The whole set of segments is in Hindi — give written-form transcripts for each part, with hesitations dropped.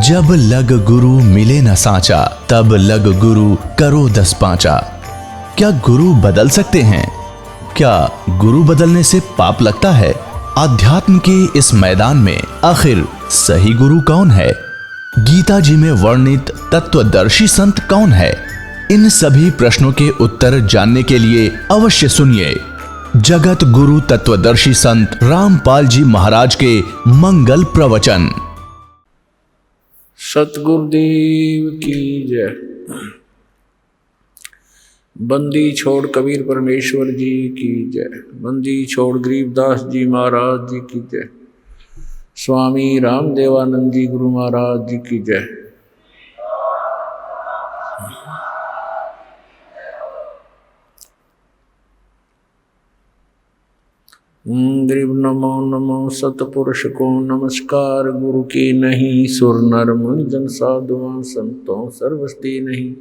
जब लग गुरु मिले न साचा, तब लग गुरु करो 10 पांचा। क्या गुरु बदल सकते हैं? क्या गुरु बदलने से पाप लगता है? आध्यात्म के इस मैदान में आखिर सही गुरु कौन है? गीता जी में वर्णित तत्वदर्शी संत कौन है? इन सभी प्रश्नों के उत्तर जानने के लिए अवश्य सुनिए जगत गुरु तत्वदर्शी संत रामपाल जी महाराज के मंगल प्रवचन। सतगुरुदेव की जय। बंदी छोड़ कबीर परमेश्वर जी की जय। बंदी छोड़ गरीबदास जी महाराज जी की जय। स्वामी रामदेवानंद जी गुरु महाराज जी की जय। गरीब नमो नमो सतपुरुष को नमस्कार। गुरु की नहीं सुर नर मुनि जन साधुआं संतों सर्वस्ती नहीं।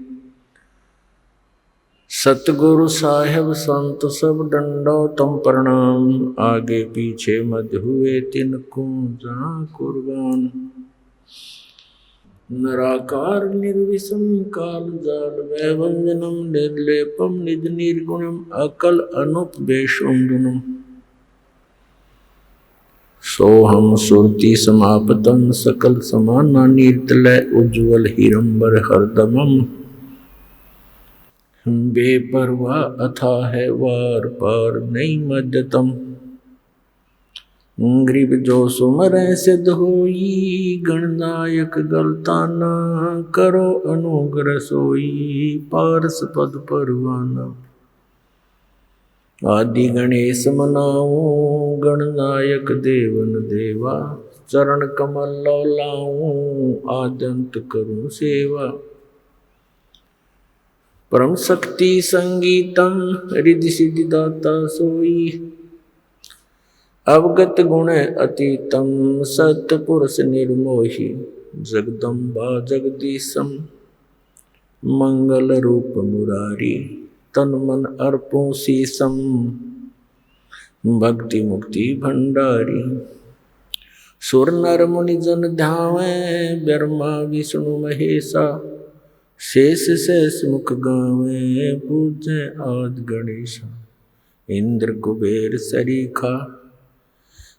सतगुरु साहेब संत सब डंडो तम प्रणाम। आगे पीछे मध्य हुए तिनको जहाँ कुर्बान। निराकार निर्विषम काल जाल वैवंजनम निर्लेपम निज निर्गुणम अकल अनुपवेशम गुणम। सोहम सुरति समापतम सकल समाना नीर्तलय उज्ज्वल हिरंबर हरदमम। बेपरवाह अथा है वार पार नहीं मध्यतम। गरीब जो सुमर सिद्ध होई गणनायक गलताना। करो अनुग्रह सोई पारस पद परवाना। आदि गणेश मनाओ गणनायक देवन देवा। चरण कमल लाऊं आद्यंत करूं सेवा। परम शक्ति संगीतम रिद्धि सिद्धि दाता सोई। अवगत गुण अतीतम सतपुरुष निर्मोही। जगदम्बा जगदीशम मंगल रूप मुरारी। तन मन अर्पों शीसम भक्ति मुक्ति भंडारी। सुर नर मुनि जन ध्यावे ब्रह्मा विष्णु महेशा। शेष शेष मुख गावे पूजे आदि गणेशा। इंद्र कुबेर सरीखा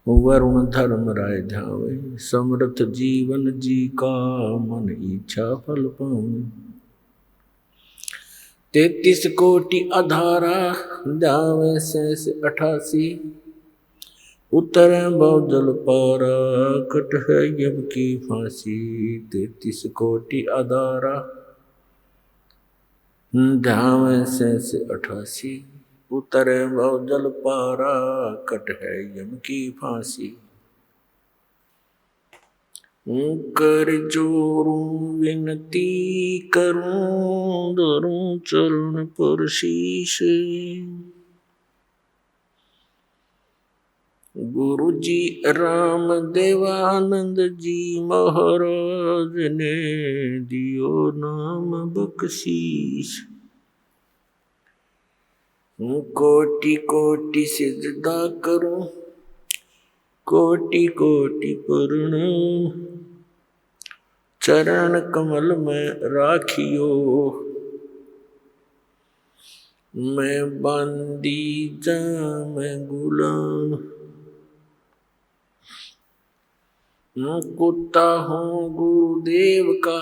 वरुण धर्म राय ध्यावे। समृत जीवन जी का मन इच्छा फल पाऊं। 33 कोटि अधारा ध्यावे शेष 88। उतरे बहुजल पारा कट है यम की फांसी। 33 कोटि अधारा ध्यावे शेष 88। उतरे बहुजल पारा कट है यम की फांसी। कर जोरूं विनती करूं धरूं चरण पर शीश। गुरु जी राम देवानंद जी महाराज ने दियो नाम बख्शीश। कोटि कोटि सिजदा करूं कोटि कोटि प्रणाम। चरण कमल में राखियो मैं बंदी जाम गुलाम। कुत्ता हूँ गुरुदेव का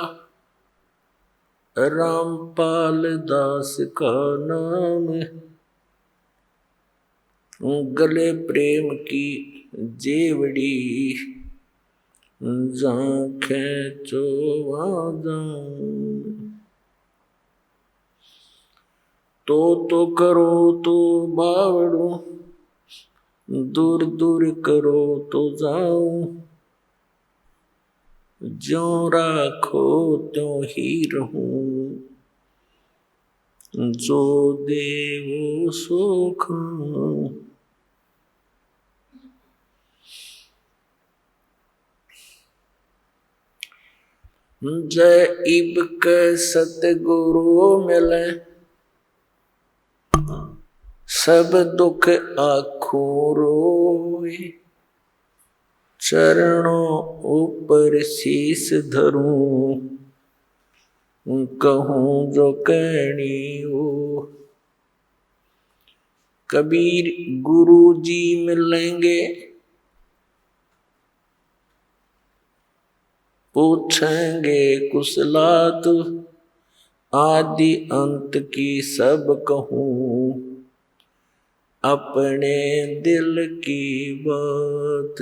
रामपाल दास का नाम। गले प्रेम की जेवड़ी खेचो तो करो तो बावड़ू। दूर दूर करो तो जाऊं। ज्यों राखो त्यों ही रहूं। जो देवो सो खाऊं। जय इबक सतगुरु मिले सब दुख आखों रोए। चरणों ऊपर शीस धरूं, कहूं जो कहनी हो। कबीर गुरु जी मिलेंगे, पूछेंगे कुशलात, आदि अंत की सब कहूं, अपने दिल की बात।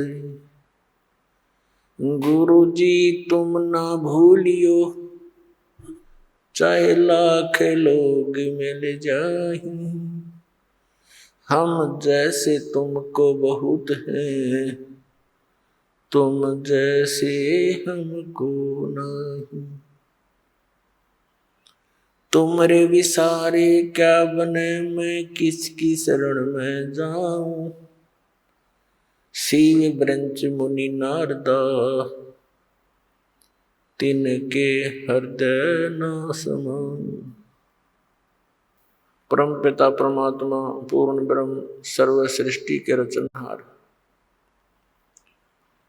गुरु जी तुम ना भूलियो, चाहे लाख लोग मिल जाएं, हम जैसे तुमको बहुत हैं, तुम जैसे हमको नहीं। तुमरे विसारे क्या बने, मैं किसकी शरण में जाऊं। शिव ब्रंच मुनि नारदा, तिनके हृदय न समाऊं। परम पिता परमात्मा पूर्ण ब्रह्म सर्व सृष्टि के रचनहार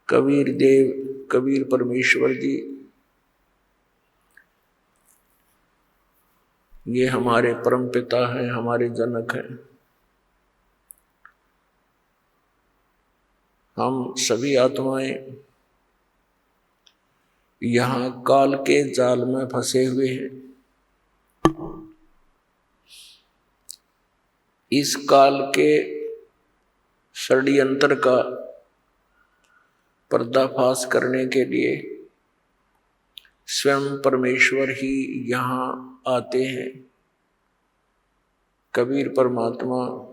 कबीर देव, कबीर परमेश्वर जी, ये हमारे परम पिता हैं, हमारे जनक हैं। हम सभी आत्माएं यहाँ काल के जाल में फंसे हुए हैं। इस काल के षड्यंत्र का पर्दाफाश करने के लिए स्वयं परमेश्वर ही यहाँ आते हैं। कबीर परमात्मा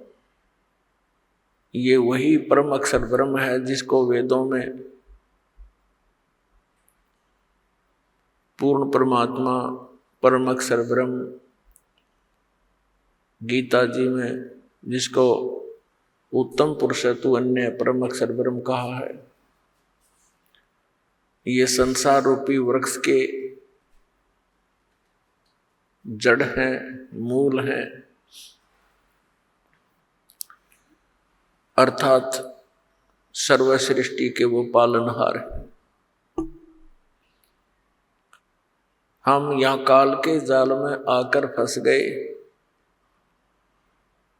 ये वही परम अक्षर ब्रह्म है जिसको वेदों में पूर्ण परमात्मा परम अक्षर ब्रह्म, गीता जी में जिसको उत्तम पुरुष तु अन्य परम अक्षर ब्रह्म कहा है। ये संसार रूपी वृक्ष के जड़ हैं, मूल हैं, अर्थात सर्व सृष्टि के वो पालनहार हैं। हम यहाँ काल के जाल में आकर फंस गए।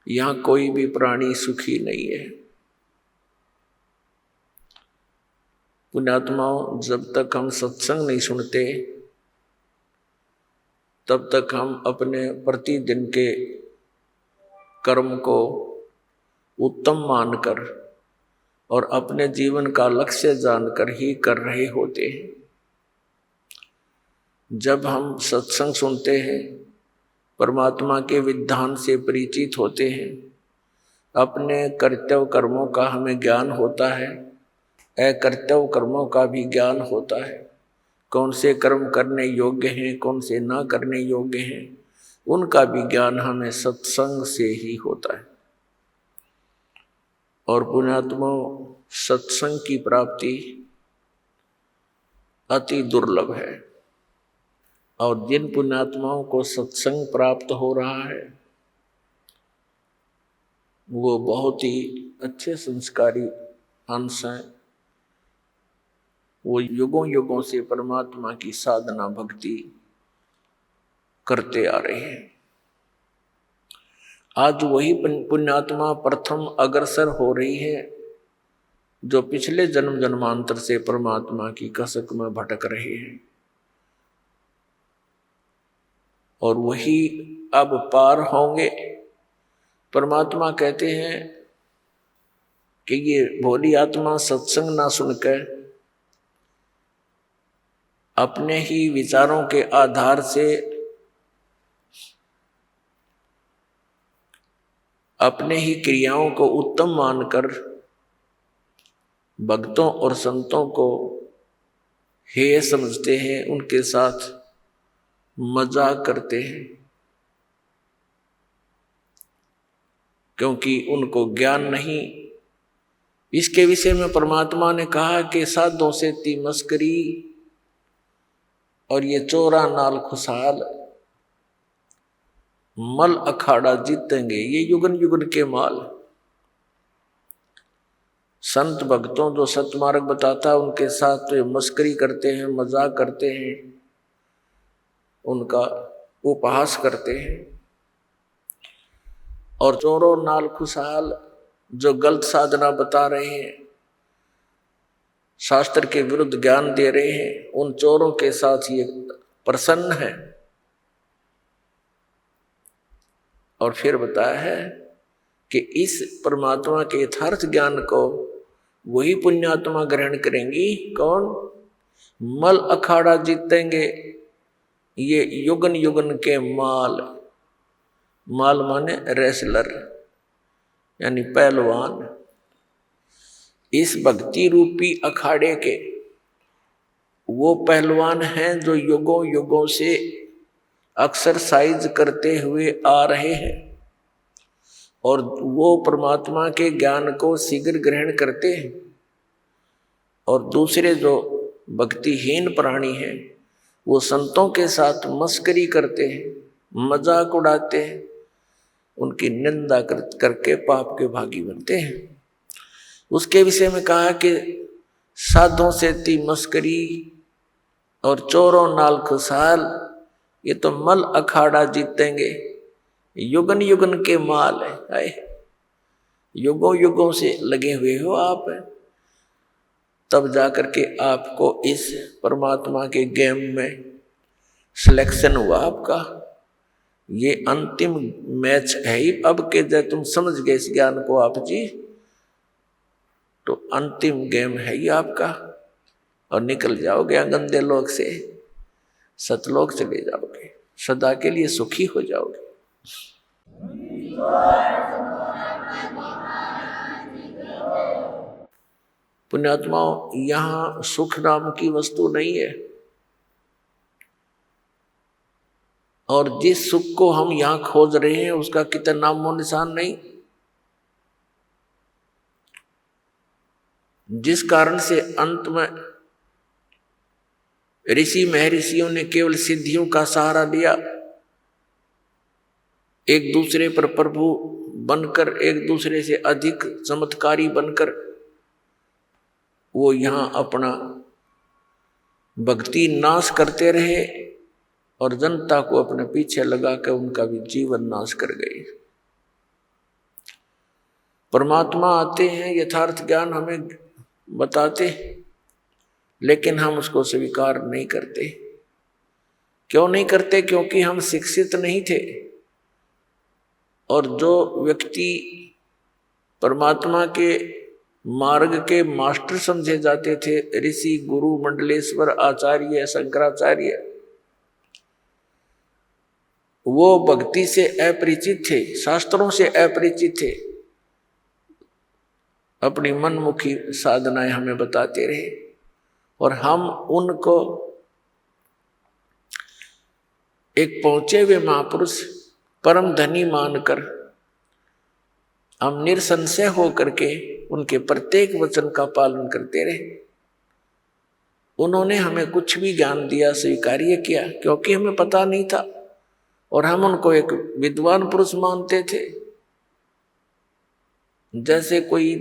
यहाँ कोई भी प्राणी सुखी नहीं है। पुण्यात्माओं, जब तक हम सत्संग नहीं सुनते तब तक हम अपने प्रतिदिन के कर्म को उत्तम मानकर और अपने जीवन का लक्ष्य जानकर ही कर रहे होते हैं। जब हम सत्संग सुनते हैं, परमात्मा के विधान से परिचित होते हैं, अपने कर्तव्य कर्मों का हमें ज्ञान होता है, अकर्तव्य कर्मों का भी ज्ञान होता है। कौन से कर्म करने योग्य हैं, कौन से ना करने योग्य हैं, उनका भी ज्ञान हमें सत्संग से ही होता है। और पुण्यात्माओं, सत्संग की प्राप्ति अति दुर्लभ है। और जिन पुण्यात्माओं को सत्संग प्राप्त हो रहा है वो बहुत ही अच्छे संस्कारी हंस हैं। वो युगों युगों से परमात्मा की साधना भक्ति करते आ रहे हैं। आज वही पुण्यात्मा प्रथम अग्रसर हो रही है जो पिछले जन्म जन्मांतर से परमात्मा की कसक में भटक रहे हैं। और वही अब पार होंगे। परमात्मा कहते हैं कि ये भोली आत्मा सत्संग ना सुनकर अपने ही विचारों के आधार से अपने ही क्रियाओं को उत्तम मानकर भक्तों और संतों को हेय समझते हैं, उनके साथ मजाक करते हैं, क्योंकि उनको ज्ञान नहीं। इसके विषय में परमात्मा ने कहा कि साधों से ती मस्करी और ये चोरा नाल खुशहाल, मल अखाड़ा जीतेंगे ये युगन युगन के माल। संत भक्तों जो सतमार्ग बताता है उनके साथ तो ये मस्करी करते हैं, मजाक करते हैं, उनका उपहास करते हैं। और चोरों नाल खुशहाल जो गलत साधना बता रहे हैं, शास्त्र के विरुद्ध ज्ञान दे रहे हैं, उन चोरों के साथ ये प्रसन्न है। और फिर बताया है कि इस परमात्मा के यथार्थ ज्ञान को वही पुण्यात्मा ग्रहण करेंगी। कौन? मल अखाड़ा जीतेंगे ये युगन युगन के माल। माल माने रेसलर यानी पहलवान। इस भक्ति रूपी अखाड़े के वो पहलवान हैं जो युगों युगों से एक्सरसाइज करते हुए आ रहे हैं और वो परमात्मा के ज्ञान को शीघ्र ग्रहण करते हैं। और दूसरे जो भक्तिहीन प्राणी हैं वो संतों के साथ मस्करी करते हैं, मजाक उड़ाते हैं, उनकी निंदा करके पाप के भागी बनते हैं। उसके विषय में कहा कि साधों से ती मस्करी और चोरों नाल खुशहाल, ये तो मल अखाड़ा जीतेंगे, युगन युगन के माल है। युगों युगों से लगे हुए हो आप, तब जाकर के आपको इस परमात्मा के गेम में सिलेक्शन हुआ आपका। ये अंतिम मैच है ही अब के, जब तुम समझ गए इस ज्ञान को आप जी, तो अंतिम गेम है ही आपका और निकल जाओगे गंदे लोक से, सतलोक चले जाओगे, सदा के लिए सुखी हो जाओगे। पुण्यात्माओं, यहां सुख नाम की वस्तु नहीं है और जिस सुख को हम यहां खोज रहे हैं उसका कितना नामो निशान नहीं। जिस कारण से अंत में ऋषि महर्षियों ने केवल सिद्धियों का सहारा लिया, एक दूसरे पर प्रभु बनकर, एक दूसरे से अधिक चमत्कारी बनकर वो यहां अपना भक्ति नाश करते रहे और जनता को अपने पीछे लगाकर उनका भी जीवन नाश कर गए। परमात्मा आते हैं, यथार्थ ज्ञान हमें बताते, लेकिन हम उसको स्वीकार नहीं करते। क्यों नहीं करते? क्योंकि हम शिक्षित नहीं थे। और जो व्यक्ति परमात्मा के मार्ग के मास्टर समझे जाते थे, ऋषि, गुरु, मंडलेश्वर, आचार्य, शंकराचार्य, वो भक्ति से अपरिचित थे, शास्त्रों से अपरिचित थे, अपनी मनमुखी साधनाएं हमें बताते रहे और हम उनको एक पहुंचे हुए महापुरुष, परम धनी मानकर हम निरसंशय होकर के उनके प्रत्येक वचन का पालन करते रहे। उन्होंने हमें कुछ भी ज्ञान दिया स्वीकार्य किया, क्योंकि हमें पता नहीं था और हम उनको एक विद्वान पुरुष मानते थे। जैसे कोई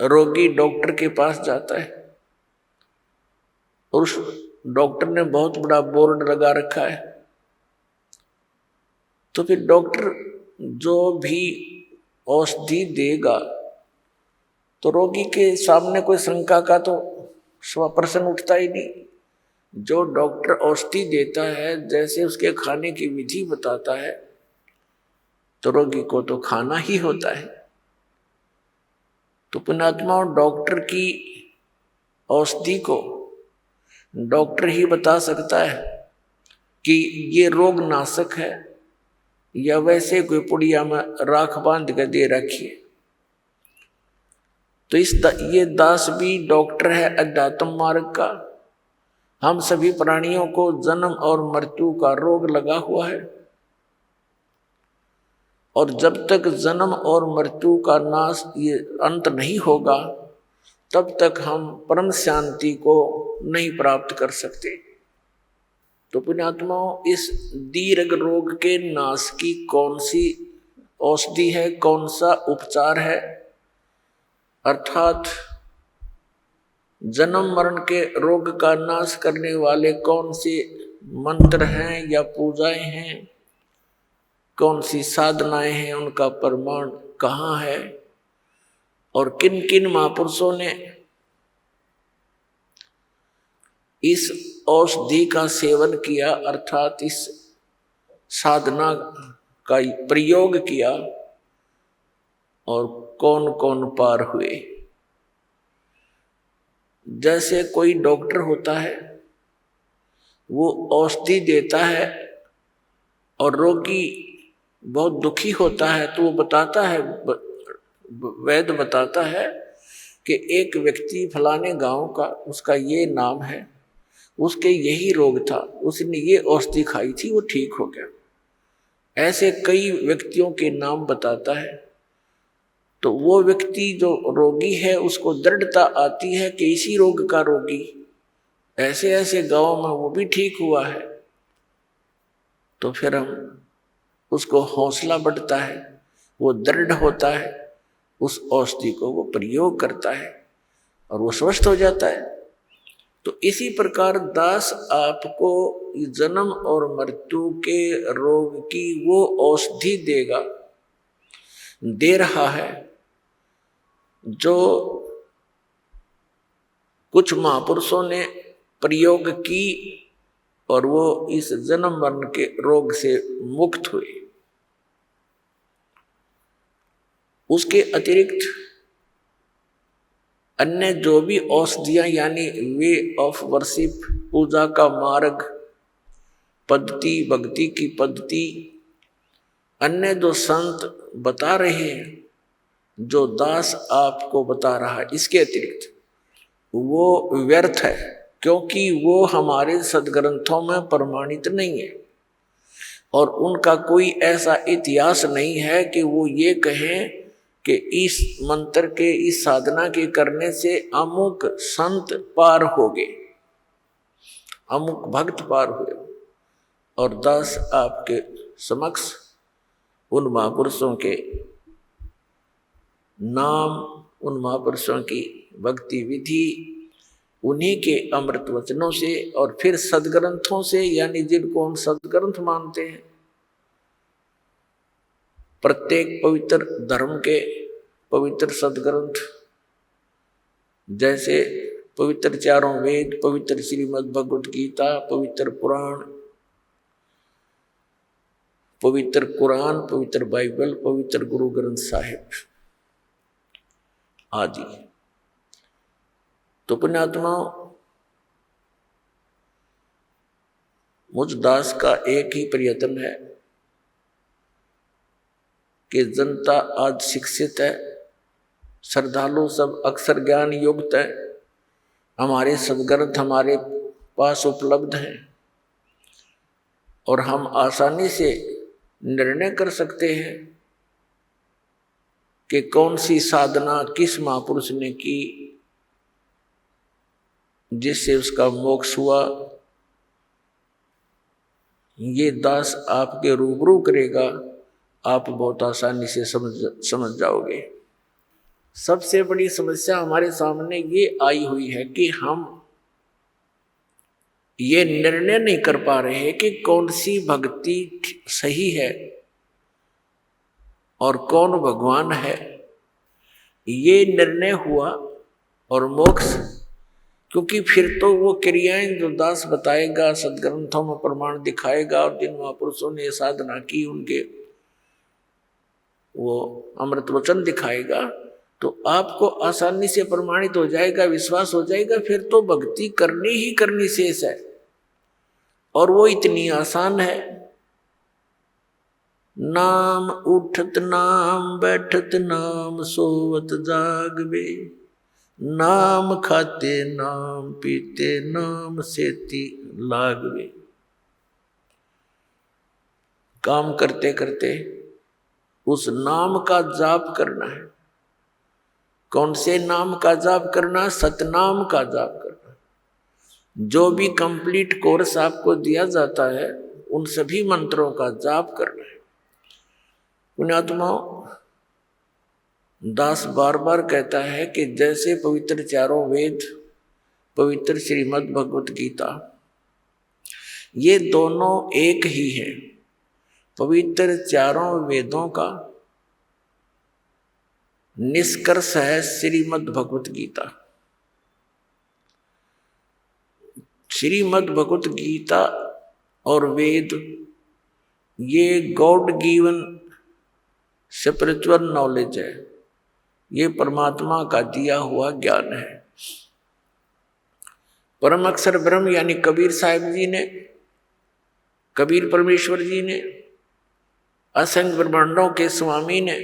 रोगी डॉक्टर के पास जाता है और उस डॉक्टर ने बहुत बड़ा बोर्ड लगा रखा है, तो फिर डॉक्टर जो भी औषधि देगा तो रोगी के सामने कोई शंका का तो प्रश्न उठता ही नहीं। जो डॉक्टर औषधि देता है, जैसे उसके खाने की विधि बताता है, तो रोगी को तो खाना ही होता है। तो पुण्यात्मा, डॉक्टर की औषधि को डॉक्टर ही बता सकता है कि ये रोग नाशक है या वैसे कोई पुड़िया में राख बांध कर दे रखी है। तो ये दास भी डॉक्टर है अध्यात्म मार्ग का। हम सभी प्राणियों को जन्म और मृत्यु का रोग लगा हुआ है और जब तक जन्म और मृत्यु का नाश, ये अंत नहीं होगा, तब तक हम परम शांति को नहीं प्राप्त कर सकते। तो पुण्यात्माओं, इस दीर्घ रोग के नाश की कौन सी औषधि है, कौन सा उपचार है, अर्थात जन्म मरण के रोग का नाश करने वाले कौन से मंत्र हैं या पूजाएं हैं, कौन सी साधनाएं हैं, उनका प्रमाण कहाँ है और किन किन महापुरुषों ने इस औषधि का सेवन किया अर्थात इस साधना का प्रयोग किया और कौन कौन पार हुए। जैसे कोई डॉक्टर होता है, वो औषधि देता है और रोगी बहुत दुखी होता है तो वो बताता है, वैद्य बताता है कि एक व्यक्ति फलाने गांव का, उसका ये नाम है, उसके यही रोग था, उसने ये औषधि खाई थी, वो ठीक हो गया। ऐसे कई व्यक्तियों के नाम बताता है। तो वो व्यक्ति जो रोगी है उसको दृढ़ता आती है कि इसी रोग का रोगी ऐसे ऐसे गांव में वो भी ठीक हुआ है, तो फिर हम उसको हौसला बढ़ता है, वो दृढ़ होता है, उस औषधि को वो प्रयोग करता है और वो स्वस्थ हो जाता है। तो इसी प्रकार दास आपको जन्म और मृत्यु के रोग की वो औषधि देगा, दे रहा है जो कुछ महापुरुषों ने प्रयोग की और वो इस जन्म मरण के रोग से मुक्त हुए। उसके अतिरिक्त अन्य जो भी औषधियां यानी वे ऑफ वर्शिप, पूजा का मार्ग, पद्धति, भक्ति की पद्धति, अन्य जो संत बता रहे हैं, जो दास आपको बता रहा है, इसके अतिरिक्त वो व्यर्थ है, क्योंकि वो हमारे सदग्रंथों में प्रमाणित नहीं है और उनका कोई ऐसा इतिहास नहीं है कि वो ये कहें कि इस मंत्र के, इस साधना के करने से अमुक संत पार हो गए, अमुक भक्त पार हुए। और दास आपके समक्ष उन महापुरुषों के नाम, उन महापुरुषों की भक्ति विधि, उन्हीं के अमृत वचनों से और फिर सदग्रंथों से, यानी जिनको हम सदग्रंथ मानते हैं, प्रत्येक पवित्र धर्म के पवित्र सदग्रंथ, जैसे पवित्र चारों वेद, पवित्र श्रीमद् भगवत गीता, पवित्र पुराण, पवित्र कुरान, पवित्र बाइबल, पवित्र गुरु ग्रंथ साहिब आदि। तो पुण्यात्माओं, मुझ दास का एक ही प्रयत्न है कि जनता आज शिक्षित है, श्रद्धालु सब अक्षर ज्ञान युक्त है, हमारे सदग्रंथ हमारे पास उपलब्ध हैं और हम आसानी से निर्णय कर सकते हैं कि कौन सी साधना किस महापुरुष ने की जिससे उसका मोक्ष हुआ। ये दास आपके रूबरू करेगा, आप बहुत आसानी से समझ जाओगे। सबसे बड़ी समस्या हमारे सामने ये आई हुई है कि हम ये निर्णय नहीं कर पा रहे हैं कि कौन सी भक्ति सही है और कौन भगवान है। ये निर्णय हुआ और मोक्ष, क्योंकि फिर तो वो क्रियाएं जो दास बताएगा, सदग्रंथों में प्रमाण दिखाएगा और जिन महापुरुषों ने साधना की उनके वो अमृत वचन दिखाएगा, तो आपको आसानी से प्रमाणित हो जाएगा, विश्वास हो जाएगा, फिर तो भक्ति करनी ही करनी शेष है। और वो इतनी आसान है, नाम उठत नाम बैठत नाम सोवत जागबे, नाम खाते नाम पीते नाम सेती लागबे। काम करते करते उस नाम का जाप करना है। कौन से नाम का जाप करना? सतनाम का जाप करना। जो भी कंप्लीट कोर्स आपको दिया जाता है उन सभी मंत्रों का जाप करना है। पुण्यात्माओं, दास बार बार कहता है कि जैसे पवित्र चारों वेद, पवित्र श्रीमद् भगवत गीता, ये दोनों एक ही है। पवित्र चारों वेदों का निष्कर्ष है श्रीमद् भगवत गीता। श्रीमद् भगवत गीता और वेद ये गॉड गिवन स्पिरिचुअल नॉलेज है, ये परमात्मा का दिया हुआ ज्ञान है। परम अक्षर ब्रह्म यानी कबीर साहिब जी ने, कबीर परमेश्वर जी ने, असंख्य ब्रह्मांडों के स्वामी ने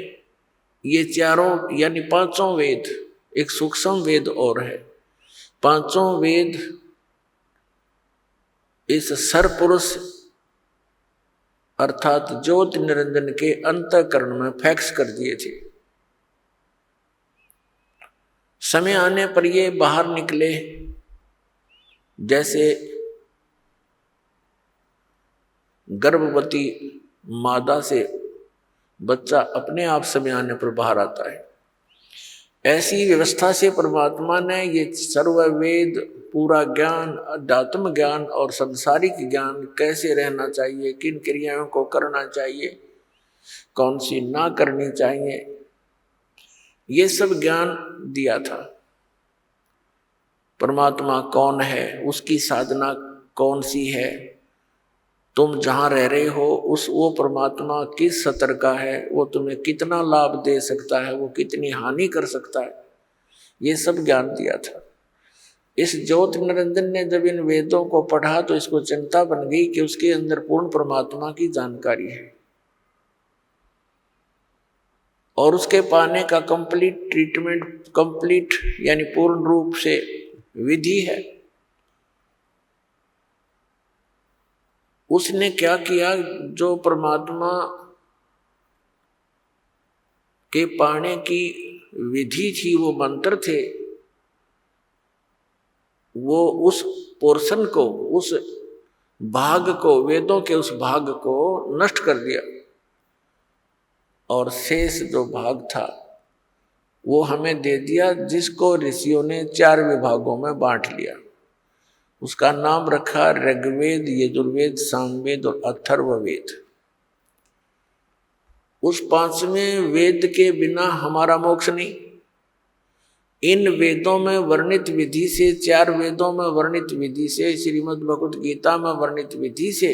ये चारों यानी पांचों वेद, एक सूक्ष्म वेद और है, पांचों वेद इस सरपुरुष अर्थात ज्योति निरंजन के अंतःकरण में फैक्स कर दिए थे। समय आने पर ये बाहर निकले, जैसे गर्भवती मादा से बच्चा अपने आप समय आने पर बाहर आता है, ऐसी व्यवस्था से परमात्मा ने ये सर्व वेद, पूरा ज्ञान, अध्यात्म ज्ञान और संसारिक ज्ञान, कैसे रहना चाहिए, किन क्रियाओं को करना चाहिए, कौन सी ना करनी चाहिए, ये सब ज्ञान दिया था। परमात्मा कौन है, उसकी साधना कौन सी है, तुम जहाँ रह रहे हो उस वो परमात्मा किस स्तर का है, वो तुम्हें कितना लाभ दे सकता है, वो कितनी हानि कर सकता है, ये सब ज्ञान दिया था। इस ज्योति निरंजन ने जब इन वेदों को पढ़ा तो इसको चिंता बन गई कि उसके अंदर पूर्ण परमात्मा की जानकारी है और उसके पाने का कंप्लीट ट्रीटमेंट, कंप्लीट यानी पूर्ण रूप से विधि है। उसने क्या किया, जो परमात्मा के पाने की विधि थी, वो मंत्र थे, वो उस पोर्शन को, उस भाग को, वेदों के उस भाग को नष्ट कर दिया और शेष जो भाग था वो हमें दे दिया, जिसको ऋषियों ने 4 विभागों में बांट लिया। उसका नाम रखा ऋग्वेद, यजुर्वेद, सामवेद और अथर्ववेद। उस 5वें वेद के बिना हमारा मोक्ष नहीं। इन वेदों में वर्णित विधि से, 4 वेदों में वर्णित विधि से, श्रीमद् भगवत गीता में वर्णित विधि से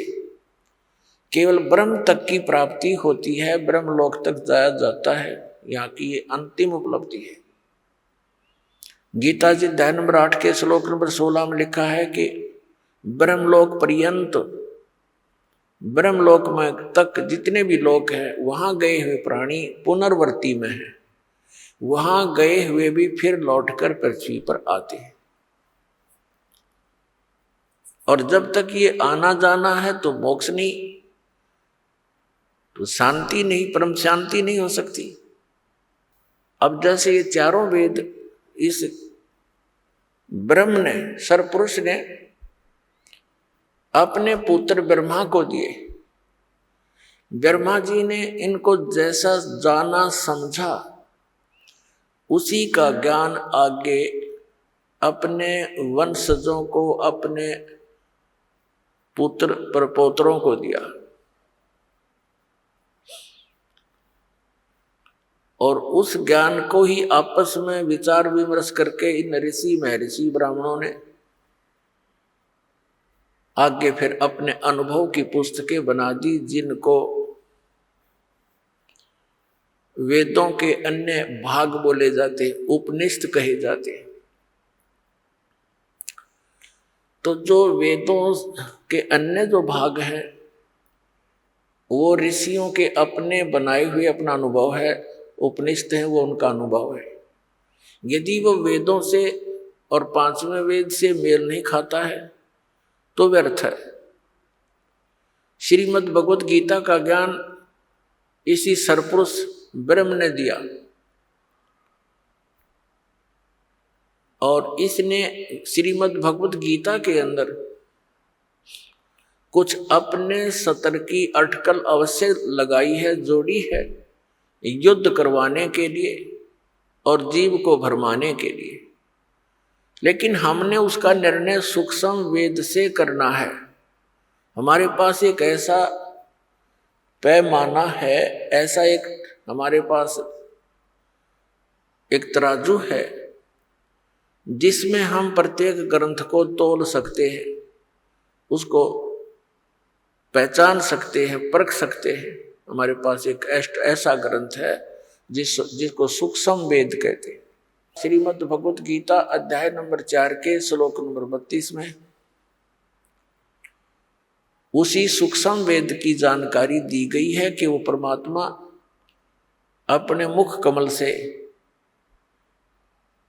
केवल ब्रह्म तक की प्राप्ति होती है, ब्रह्म लोक तक जाया जाता है। यहाँ की ये अंतिम उपलब्धि है। गीता जी अध्याय नंबर 8 के श्लोक नंबर 16 में लिखा है कि ब्रह्मलोक पर्यंत, ब्रह्मलोक में तक जितने भी लोक हैं, वहां गए हुए प्राणी पुनर्वर्ती में हैं, वहां गए हुए भी फिर लौटकर पृथ्वी पर आते हैं। और जब तक ये आना जाना है तो मोक्ष नहीं, तो शांति नहीं, परम शांति नहीं हो सकती। अब जैसे ये चारों वेद इस ब्रह्म ने, सरपुरुष ने अपने पुत्र ब्रह्मा को दिए। ब्रह्मा जी ने इनको जैसा जाना समझा, उसी का ज्ञान आगे अपने वंशजों को, अपने पुत्र प्रपोत्रों को दिया। और उस ज्ञान को ही आपस में विचार विमर्श करके इन ऋषि महर्षि ब्राह्मणों ने आगे फिर अपने अनुभव की पुस्तकें बना दी, जिनको वेदों के अन्य भाग बोले जाते, उपनिषद कहे जाते। तो जो वेदों के अन्य जो भाग हैं वो ऋषियों के अपने बनाए हुए अपना अनुभव है, उपनिषद है वो उनका अनुभव है। यदि वो वेदों से और 5वें वेद से मेल नहीं खाता है तो व्यर्थ है। श्रीमद् भगवत गीता का ज्ञान इसी सरपुरुष ब्रह्म ने दिया और इसने श्रीमद् भगवत गीता के अंदर कुछ अपने सतर की अटकल अवश्य लगाई है, जोड़ी है, युद्ध करवाने के लिए, और जीव को भरमाने के लिए। लेकिन हमने उसका निर्णय सूक्ष्म वेद से करना है। हमारे पास एक ऐसा पैमाना है, ऐसा एक हमारे पास एक तराजू है जिसमें हम प्रत्येक ग्रंथ को तोल सकते हैं, उसको पहचान सकते हैं, परख सकते हैं। हमारे पास एक ऐसा ग्रंथ है जिसको सूक्ष्म वेद कहते हैं। श्रीमद् भगवत गीता अध्याय नंबर 4 के श्लोक नंबर 32 में उसी सूक्ष्म वेद की जानकारी दी गई है कि वो परमात्मा अपने मुख कमल से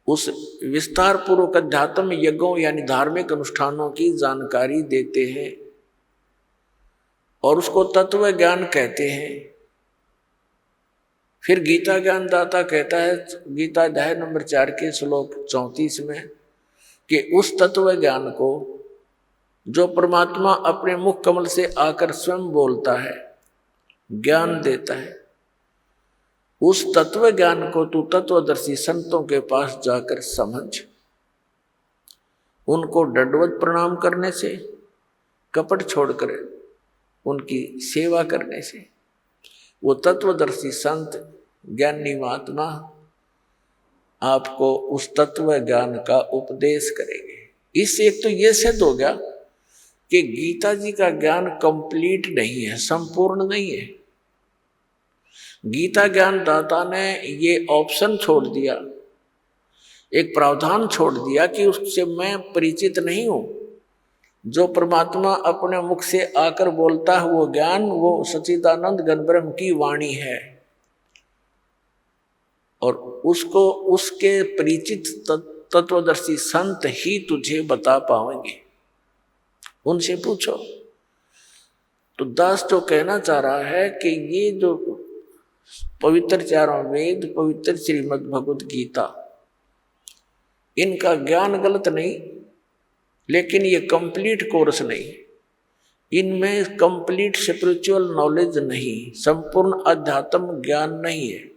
उस विस्तार पूर्वक अध्यात्म यज्ञों यानी धार्मिक अनुष्ठानों की जानकारी देते हैं और उसको तत्व ज्ञान कहते हैं। फिर गीता ज्ञान दाता कहता है गीता अध्याय नंबर 4 के श्लोक 34 में कि उस तत्व ज्ञान को जो परमात्मा अपने मुख कमल से आकर स्वयं बोलता है, ज्ञान देता है, उस तत्व ज्ञान को तू तत्वदर्शी संतों के पास जाकर समझ। उनको दंडवत प्रणाम करने से, कपट छोड़कर उनकी सेवा करने से वो तत्वदर्शी संत ज्ञानी महात्मा आपको उस तत्व ज्ञान का उपदेश करेंगे। इससे एक तो ये सिद्ध हो गया कि गीता जी का ज्ञान कंप्लीट नहीं है, संपूर्ण नहीं है। गीता ज्ञान दाता ने ये ऑप्शन छोड़ दिया, एक प्रावधान छोड़ दिया कि उससे मैं परिचित नहीं हूं। जो परमात्मा अपने मुख से आकर बोलता है वो ज्ञान, वो सच्चिदानंद घन ब्रह्म की वाणी है और उसको उसके परिचित तत्वदर्शी संत ही तुझे बता पाएंगे। उनसे पूछो। तो दास जो कहना चाह रहा है कि ये जो पवित्र चारों वेद, पवित्र श्रीमद् भगवत गीता, इनका ज्ञान गलत नहीं, लेकिन ये कंप्लीट कोर्स नहीं, इनमें कंप्लीट स्पिरिचुअल नॉलेज नहीं, संपूर्ण अध्यात्म ज्ञान नहीं है।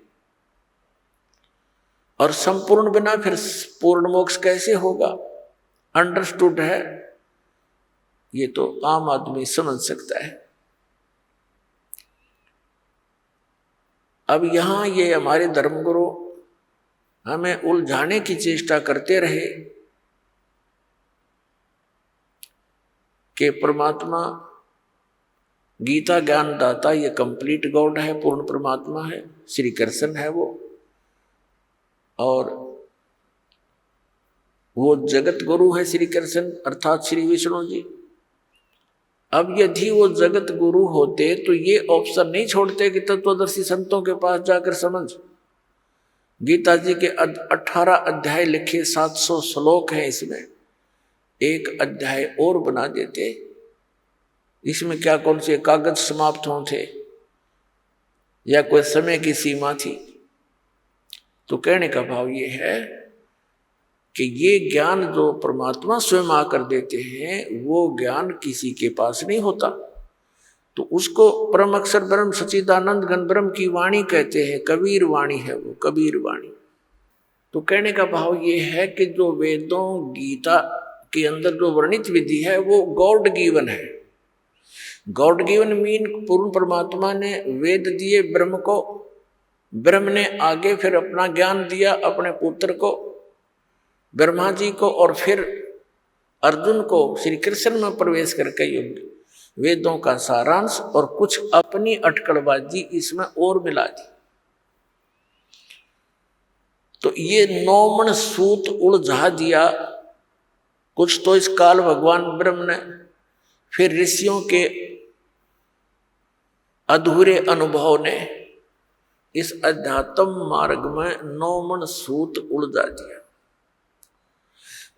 और संपूर्ण बिना फिर पूर्ण मोक्ष कैसे होगा? अंडरस्टूड है, ये तो आम आदमी समझ सकता है। अब यहां ये हमारे धर्मगुरु हमें उलझाने की चेष्टा करते रहे कि परमात्मा गीता ज्ञान दाता ये कंप्लीट गॉड है, पूर्ण परमात्मा है, श्री कृष्ण है वो, और वो जगत गुरु है श्री कृष्ण अर्थात श्री विष्णु जी। अब यदि वो जगत गुरु होते तो ये ऑप्शन नहीं छोड़ते कि तत्वदर्शी संतों के पास जाकर समझ। गीता जी के 18 अध्याय लिखे, 700 श्लोक हैं, इसमें एक अध्याय और बना देते। इसमें क्या कौन से कागज समाप्त होते या कोई समय की सीमा थी? तो कहने का भाव ये है कि ये ज्ञान जो परमात्मा स्वयं आकर देते हैं वो ज्ञान किसी के पास नहीं होता। तो उसको परम अक्षर ब्रह्म सच्चिदानंद घन ब्रह्म की वाणी कहते हैं, कबीर वाणी है वो, कबीर वाणी। तो कहने का भाव ये है कि जो वेदों गीता के अंदर जो वर्णित विधि है वो गॉड गिवन है। गॉड गिवन मीन पूर्ण परमात्मा ने वेद दिए ब्रह्म को, ब्रह्म ने आगे फिर अपना ज्ञान दिया अपने पुत्र को, ब्रह्मा जी को, और फिर अर्जुन को श्री कृष्ण में प्रवेश करके वेदों का सारांश और कुछ अपनी अटकलबाजी इसमें और मिला दी। तो ये 9 मन सूत उलझा दिया कुछ तो इस काल भगवान ब्रह्म ने, फिर ऋषियों के अधूरे अनुभव ने इस अध्यात्म मार्ग में 9 मन सूत उलझा दिया।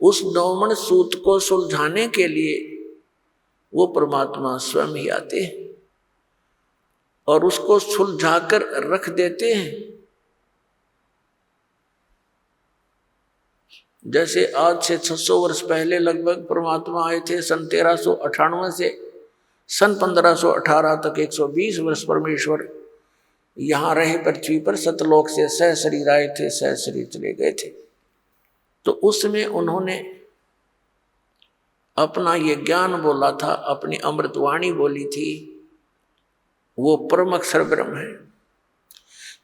उस 9 मन सूत को सुलझाने के लिए वो परमात्मा स्वयं ही आते हैं और उसको सुलझाकर रख देते हैं। जैसे आज से 600 वर्ष पहले लगभग परमात्मा आए थे, सन 1398 से सन 1518 तक 120 वर्ष परमेश्वर यहाँ रहे पृथ्वी पर, सतलोक से सहशरीर आए थे, सहशरीर चले गए थे। तो उसमें उन्होंने अपना ये ज्ञान बोला था, अपनी अमृतवाणी बोली थी, वो परम अक्षर ब्रह्म है।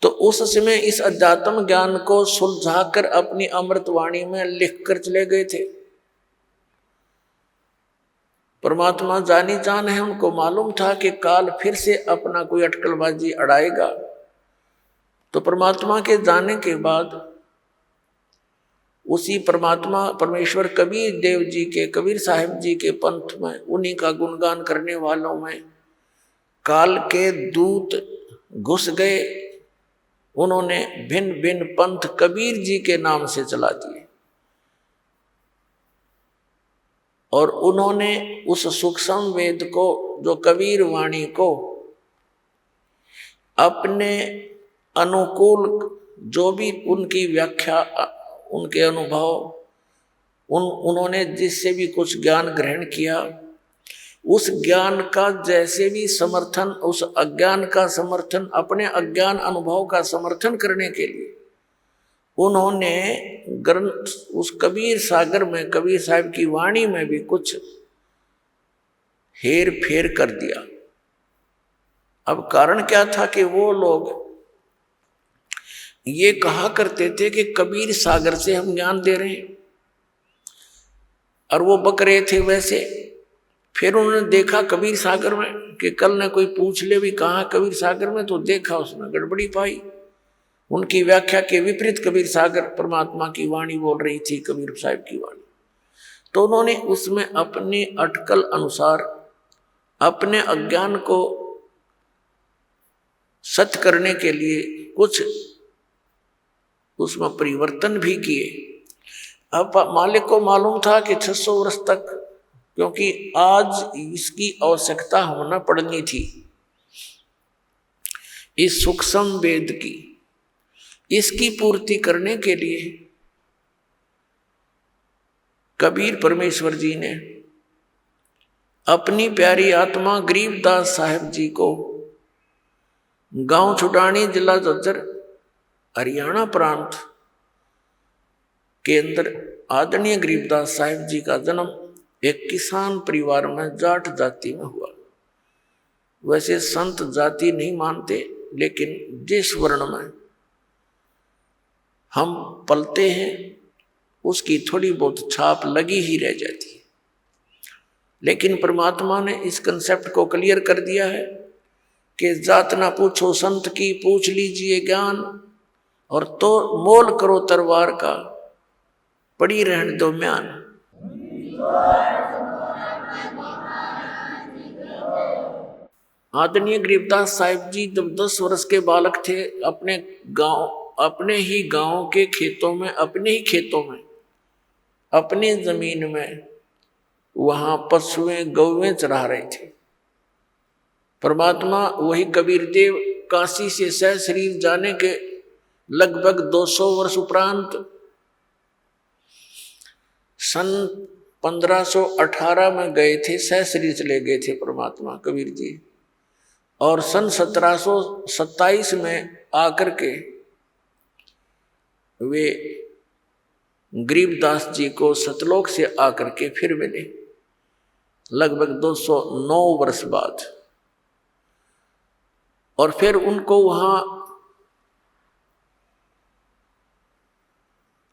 तो उस समय इस अध्यात्म ज्ञान को सुलझाकर अपनी अमृतवाणी में लिख कर चले गए थे। परमात्मा जानी जान है, उनको मालूम था कि काल फिर से अपना कोई अटकलबाजी अड़ाएगा। तो परमात्मा के जाने के बाद उसी परमात्मा परमेश्वर कबीर देव जी के, कबीर साहिब जी के पंथ में, उन्हीं का गुणगान करने वालों में काल के दूत घुस गए। उन्होंने भिन्न भिन्न पंथ कबीर जी के नाम से चला दिए और उन्होंने उस सूक्ष्म वेद को, जो कबीर वाणी को, अपने अनुकूल जो भी उनकी व्याख्या, उनके अनुभव, उन्होंने जिससे भी कुछ ज्ञान ग्रहण किया, उस ज्ञान का जैसे भी समर्थन, उस अज्ञान का समर्थन, अपने अज्ञान अनुभव का समर्थन करने के लिए उन्होंने ग्रंथ, उस कबीर सागर में, कबीर साहब की वाणी में भी कुछ हेर फेर कर दिया। अब कारण क्या था कि वो लोग ये कहा करते थे कि कबीर सागर से हम ज्ञान दे रहे हैं, और वो बक रहे थे वैसे। फिर उन्होंने देखा कबीर सागर में कि कल ने कोई पूछ ले भी कहाँ कबीर सागर में, तो देखा उसमें गड़बड़ी पाई। उनकी व्याख्या के विपरीत कबीर सागर परमात्मा की वाणी बोल रही थी, कबीर साहब की वाणी। तो उन्होंने उसमें अपनी अटकल अनुसार अपने अज्ञान को सत्य करने के लिए कुछ उसमें परिवर्तन भी किए। अब मालिक को मालूम था कि 600 वर्ष तक, क्योंकि आज इसकी आवश्यकता होना पड़नी थी, इस सूक्ष्म वेद की, इसकी पूर्ति करने के लिए कबीर परमेश्वर जी ने अपनी प्यारी आत्मा गरीबदास साहिब जी को गांव छुटानी, जिला झज्जर, हरियाणा प्रांत के अंदर आदरणीय गरीबदास साहिब जी का जन्म एक किसान परिवार में जाट जाति में हुआ। वैसे संत जाति नहीं मानते, लेकिन जिस वर्ण में हम पलते हैं उसकी थोड़ी बहुत छाप लगी ही रह जाती है। लेकिन परमात्मा ने इस कंसेप्ट को क्लियर कर दिया है कि जात ना पूछो संत की, पूछ लीजिए ज्ञान, और तो मोल करो तलवार का, पड़ी रहने दो म्यान। आदरणीय गरीबदास साहिब जी जब 10 वर्ष के बालक थे, अपने गांव, अपने ही गांव के खेतों में, अपने ही खेतों में, अपनी जमीन में, वहां पशुएं गौवें चरा रहे थे। परमात्मा वही कबीर देव काशी से सहशरीर जाने के लगभग 200 वर्ष उपरांत सन 1518 में गए थे, सहशरीर चले गए थे परमात्मा कबीर जी, और सन 1727 में आकर के वे गरीबदास जी को सतलोक से आकर के फिर मिले, लगभग 209 वर्ष बाद। और फिर उनको वहां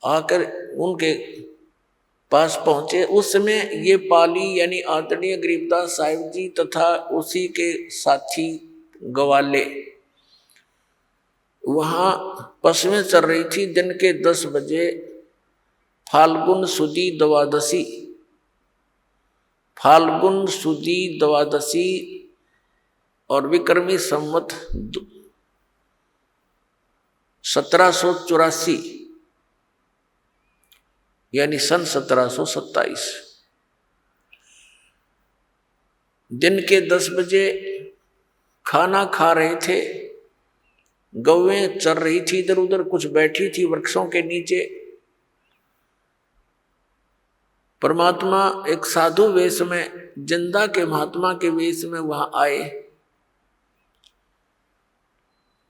आकर उनके पास पहुंचे। उस समय ये पाली यानी आदरणीय गरीबदास साहिब जी तथा उसी के साथी गवाले वहां पशुएं चल रही थी। दिन के 10 बजे फाल्गुन सुदी द्वादशी, फाल्गुन सुदी द्वादशी और विक्रमी संवत 1784 यानी सन 1727 दिन के 10 बजे खाना खा रहे थे। गौवें चर रही थी इधर उधर, कुछ बैठी थी वृक्षों के नीचे। परमात्मा एक साधु वेश में, जिंदा के महात्मा के वेश में वहां आए।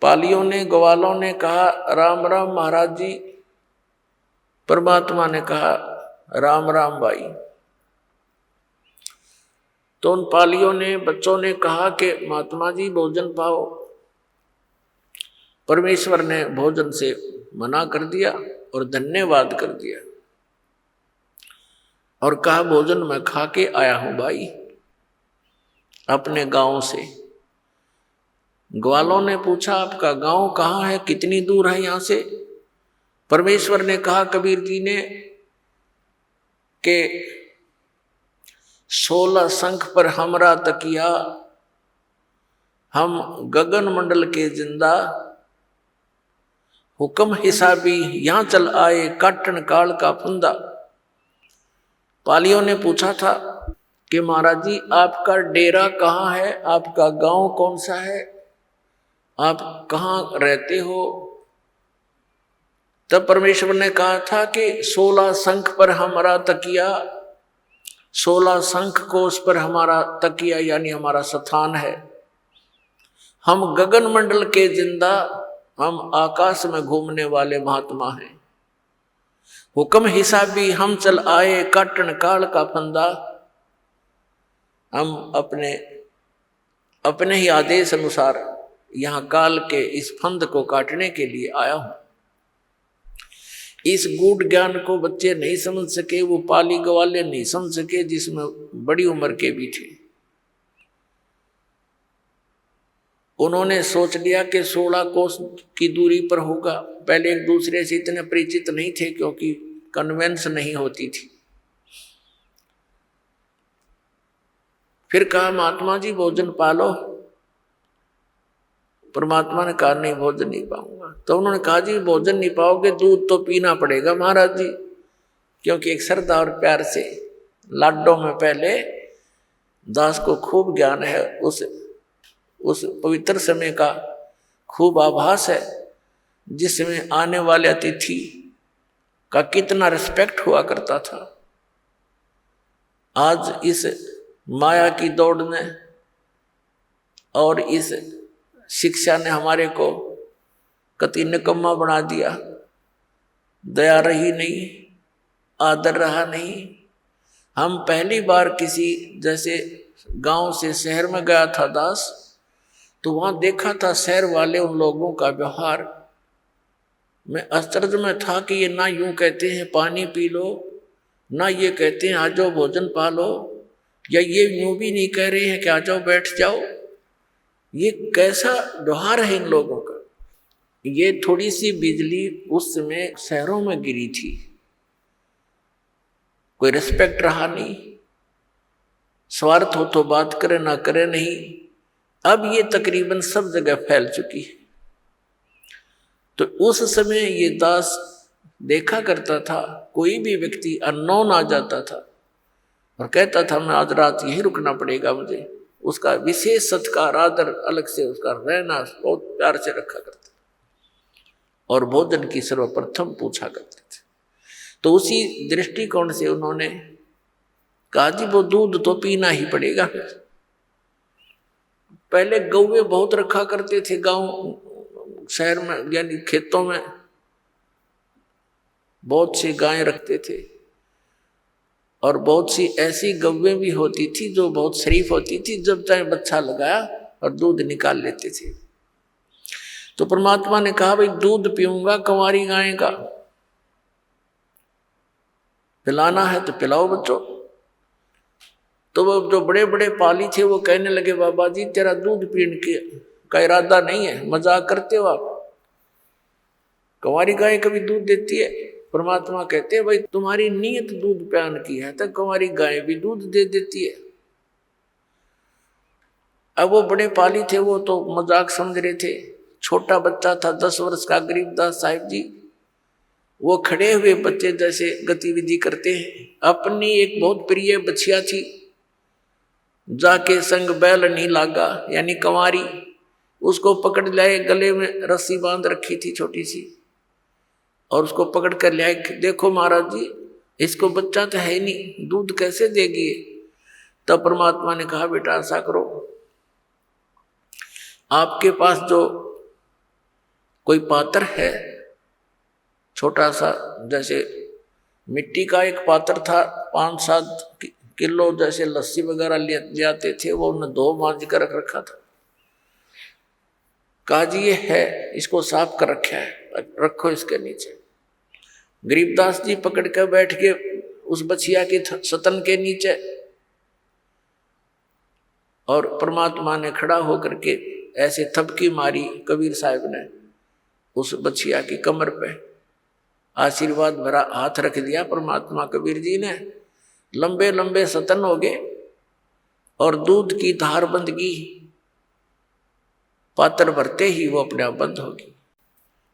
पालियों ने, ग्वालों ने कहा राम राम महाराज जी। परमात्मा ने कहा राम राम भाई। तो उन पालियों ने, बच्चों ने कहा कि महात्मा जी भोजन पाओ। परमेश्वर ने भोजन से मना कर दिया और धन्यवाद कर दिया और कहा भोजन मैं खा के आया हूं भाई अपने गांव से। ग्वालों ने पूछा आपका गांव कहाँ है, कितनी दूर है यहां से? परमेश्वर ने कहा कबीर जी ने कि 16 शंख पर हमरा तकिया, हम गगन मंडल के जिंदा, हुक्म हिसाबी यहां चल आए, काटन काल का फंदा। पालियों ने पूछा था कि महाराज जी आपका डेरा कहाँ है, आपका गांव कौन सा है, आप कहाँ रहते हो? तब परमेश्वर ने कहा था कि 16 शंख पर हमारा तकिया, 16 शंख कोश पर हमारा तकिया यानी हमारा स्थान है। हम गगन मंडल के जिंदा, हम आकाश में घूमने वाले महात्मा हैं। हुक्म हिसाबी हम चल आए, काटन काल का फंदा, हम अपने ही आदेश अनुसार यहाँ काल के इस फंद को काटने के लिए आया हूं। इस गूढ़ ज्ञान को बच्चे नहीं समझ सके, वो पाली ग्वाले नहीं समझ सके, जिसमें बड़ी उम्र के भी थे। उन्होंने सोच लिया कि 16 कोस की दूरी पर होगा। पहले एक दूसरे से इतने परिचित नहीं थे क्योंकि कन्वेंस नहीं होती थी। फिर कहा महात्मा जी भोजन पालो। परमात्मा ने कहा नहीं भोजन नहीं पाऊंगा। तो उन्होंने कहा जी भोजन नहीं पाओगे, दूध तो पीना पड़ेगा महाराज जी, क्योंकि एक श्रद्धा और प्यार से लाडों में पहले दास को खूब ज्ञान है, उस पवित्र समय का खूब आभास है जिसमें आने वाले अतिथि का कितना रिस्पेक्ट हुआ करता था। आज इस माया की दौड़ ने और इस शिक्षा ने हमारे को कति निकम्मा बना दिया। दया रही नहीं, आदर रहा नहीं। हम पहली बार किसी जैसे गांव से शहर में गया था दास, तो वहां देखा था शहर वाले उन लोगों का व्यवहार। मैं आश्चर्य में था कि ये ना यूं कहते हैं पानी पी लो, ना ये कहते हैं आ जाओ भोजन पा लो, या ये यूं भी नहीं कह रहे हैं कि आ जाओ बैठ जाओ। ये कैसा व्यवहार है इन लोगों का। ये थोड़ी सी बिजली उस समय शहरों में गिरी थी, कोई रिस्पेक्ट रहा नहीं, स्वार्थ हो तो बात करे ना करे नहीं। अब ये तकरीबन सब जगह फैल चुकी है। तो उस समय ये दास देखा करता था, कोई भी व्यक्ति अननोन आ जाता था और कहता था मैं आज रात यहीं रुकना पड़ेगा मुझे, उसका विशेष सत्कार आदर अलग से उसका रहना बहुत प्यार से रखा करते और भोजन की सर्वप्रथम पूछा करते थे। तो उसी दृष्टिकोण से उन्होंने कहा जी वो दूध तो पीना ही पड़ेगा। पहले गौवे बहुत रखा करते थे गांव शहर में, यानी खेतों में बहुत सी गायें रखते थे और बहुत सी ऐसी गौवें भी होती थी जो बहुत शरीफ होती थी, जब चाहे बच्चा लगाया और दूध निकाल लेते थे। तो परमात्मा ने कहा भाई दूध पीऊंगा कंवारी गाय का, पिलाना है तो पिलाओ बच्चों। तो वो जो बड़े बड़े पाली थे वो कहने लगे बाबा जी तेरा दूध पीने का इरादा नहीं है, मजाक करते हो आप, कंवारी गाय कभी दूध देती है? परमात्मा कहते हैं भाई तुम्हारी नीयत दूध प्यान की है तो कंवारी गाय भी दूध दे देती है। अब वो बड़े पाली थे, वो तो मजाक समझ रहे थे। छोटा बच्चा था 10 वर्ष का गरीबदास साहिब जी, वो खड़े हुए बच्चे जैसे गतिविधि करते हैं। अपनी एक बहुत प्रिय बछिया थी, जाके संग बैल नहीं लागा यानी कंवारी, उसको पकड़ लाए, गले में रस्सी बांध रखी थी छोटी सी, और उसको पकड़ कर लाए। देखो महाराज जी इसको बच्चा तो है नहीं, दूध कैसे देगी? तब परमात्मा ने कहा बेटा ऐसा करो, आपके पास जो कोई पात्र है छोटा सा, जैसे मिट्टी का एक पात्र था, 5-7 किलो जैसे लस्सी वगैरह ले जाते थे, वो उन्हें धो मांझ कर रख रखा था। कहा जी ये है, इसको साफ कर रखा है, रखो इसके नीचे। गरीबदास जी पकड़ कर बैठ के उस बछिया की सतन के नीचे, और परमात्मा ने खड़ा होकर के ऐसे थपकी मारी कबीर साहब ने उस बछिया की कमर पे, आशीर्वाद भरा हाथ रख दिया परमात्मा कबीर जी ने। लंबे लंबे सतन हो गए और दूध की धार बंद की, पात्र भरते ही वो अपने आप बंद होगी।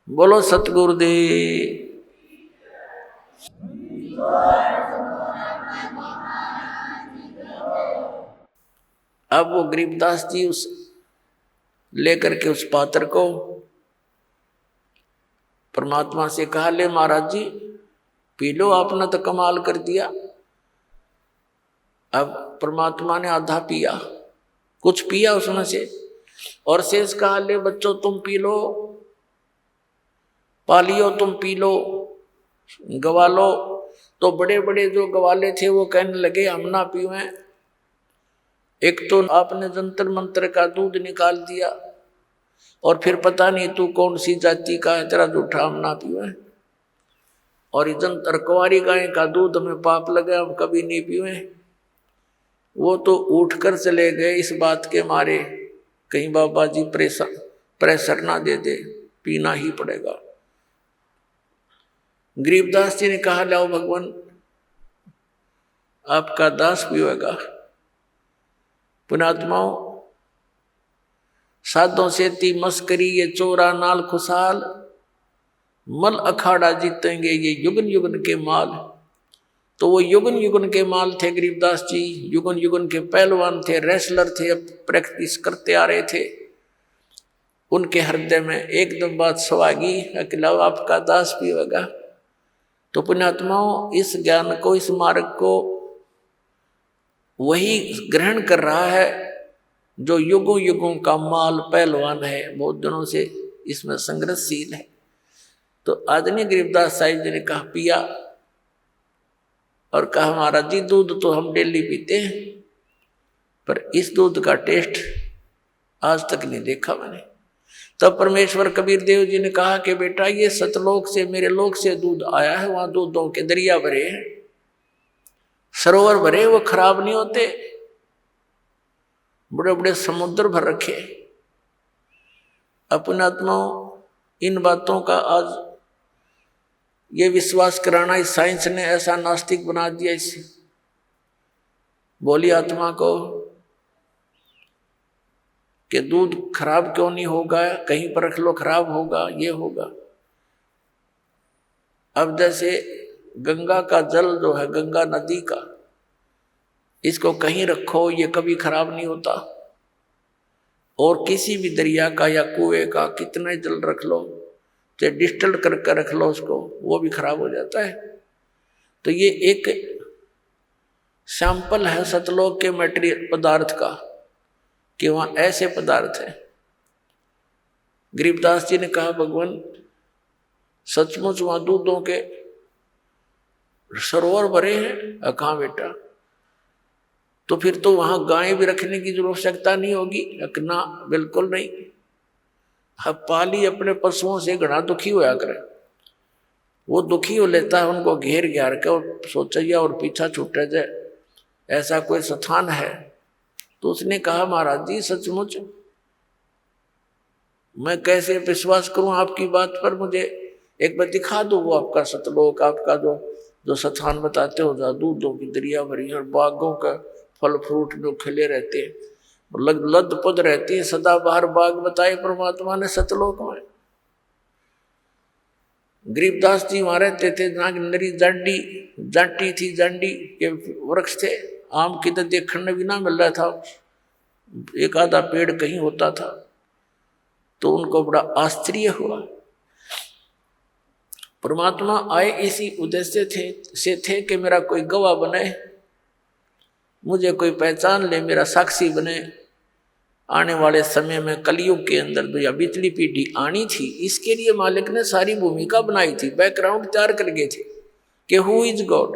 बोलो सतगुरुदेव। अब वो गरीबदास जी उस लेकर के उस पात्र को परमात्मा से कहा, ले महाराज जी पी लो, आपने तो कमाल कर दिया। अब परमात्मा ने आधा पिया, कुछ पिया उसमें से, और शेष कहा, ले बच्चों तुम पी लो, पालियो तुम पी लो, गवालो। तो बड़े बड़े जो गवाले थे वो कहने लगे हम ना पीवें, एक तो आपने जंतर मंत्र का दूध निकाल दिया, और फिर पता नहीं तू कौन सी जाति का है, तेरा जूठा हम ना पीवें, और जंतर कुंवारी गाय का दूध हमें पाप लगे, हम कभी नहीं पीवें। वो तो उठ कर चले गए इस बात के मारे, कहीं बाबा जी प्रेशर ना दे दे, पीना ही पड़ेगा। गरीबदास जी ने कहा, लाओ भगवान आपका दास पीवेगा। पुणात्माओं, साधों से ती मस्करी ये चोरा नाल खुशहाल, मल अखाड़ा जीतेंगे ये युगन युगन के माल। तो वो युगन युगन के माल थे गरीबदास जी, युगन युगन के पहलवान थे, रेसलर थे, अब प्रैक्टिस करते आ रहे थे। उनके हृदय में एकदम बात सवागी, अकेला आपका दास पीवेगा। तो पुण्यात्माओं, इस ज्ञान को, इस मार्ग को वही ग्रहण कर रहा है जो युगों युगों का माल पहलवान है, बहुत दिनों से इसमें संघर्षशील है। तो आदरणीय गरीबदास साहिब जी ने कहा पिया, और कहा महाराज जी दूध तो हम डेली पीते हैं, पर इस दूध का टेस्ट आज तक नहीं देखा मैंने। तब परमेश्वर कबीर देव जी ने कहा कि बेटा ये सतलोक से, मेरे लोक से दूध आया है, वहां दूधों के दरिया भरे हैं, सरोवर भरे, वो खराब नहीं होते, बड़े बड़े समुद्र भर रखे। अपने आत्माओं, इन बातों का आज ये विश्वास कराना इस साइंस ने ऐसा नास्तिक बना दिया इस बोली आत्मा को कि दूध खराब क्यों नहीं होगा, कहीं पर रख लो खराब होगा, ये होगा। अब जैसे गंगा का जल जो है, गंगा नदी का, इसको कहीं रखो ये कभी खराब नहीं होता, और किसी भी दरिया का या कुएं का कितना जल रख लो, चाहे डिस्टिल्ड करके रख लो उसको, वो भी खराब हो जाता है। तो ये एक सैंपल है सतलोक के मटेरियल पदार्थ का, कि वहाँ ऐसे पदार्थ हैं। गरीबदास जी ने कहा भगवान सचमुच वहाँ दूधों के सरोवर भरे हैं। कहाँ बेटा, तो फिर तो वहाँ गाय भी रखने की जरूरत आवश्यकता नहीं होगी। ना बिल्कुल नहीं, अब पाली अपने पशुओं से घना दुखी होया करे, वो दुखी हो लेता है, उनको घेर घार के और सोचा और पीछा छूटे जाए, ऐसा कोई स्थान है। तो उसने कहा महाराज जी सचमुच मैं कैसे विश्वास करूं आपकी बात पर, मुझे एक बार दिखा दो वो आपका सतलोक, आपका जो स्थान बताते हो जहाँ दूधों की दरिया भरी और बागों का फल फ्रूट जो खिले रहते हैं, लद पद रहती है, सदाबहार बाग बताए परमात्मा ने सतलोक में। गरीबदास जी वहां रहते थे जहाँ नरी जाटी थी, जांडी के वृक्ष थे, आम की तो देखने भी ना मिल रहा था, एक आधा पेड़ कहीं होता था। तो उनको बड़ा आश्चर्य हुआ। परमात्मा आए इसी उद्देश्य से थे कि मेरा कोई गवाह बने, मुझे कोई पहचान ले, मेरा साक्षी बने, आने वाले समय में कलयुग के अंदर जो या बिचली पीढ़ी आनी थी, इसके लिए मालिक ने सारी भूमिका बनाई थी, बैकग्राउंड तैयार कर गए थे कि हु इज गॉड,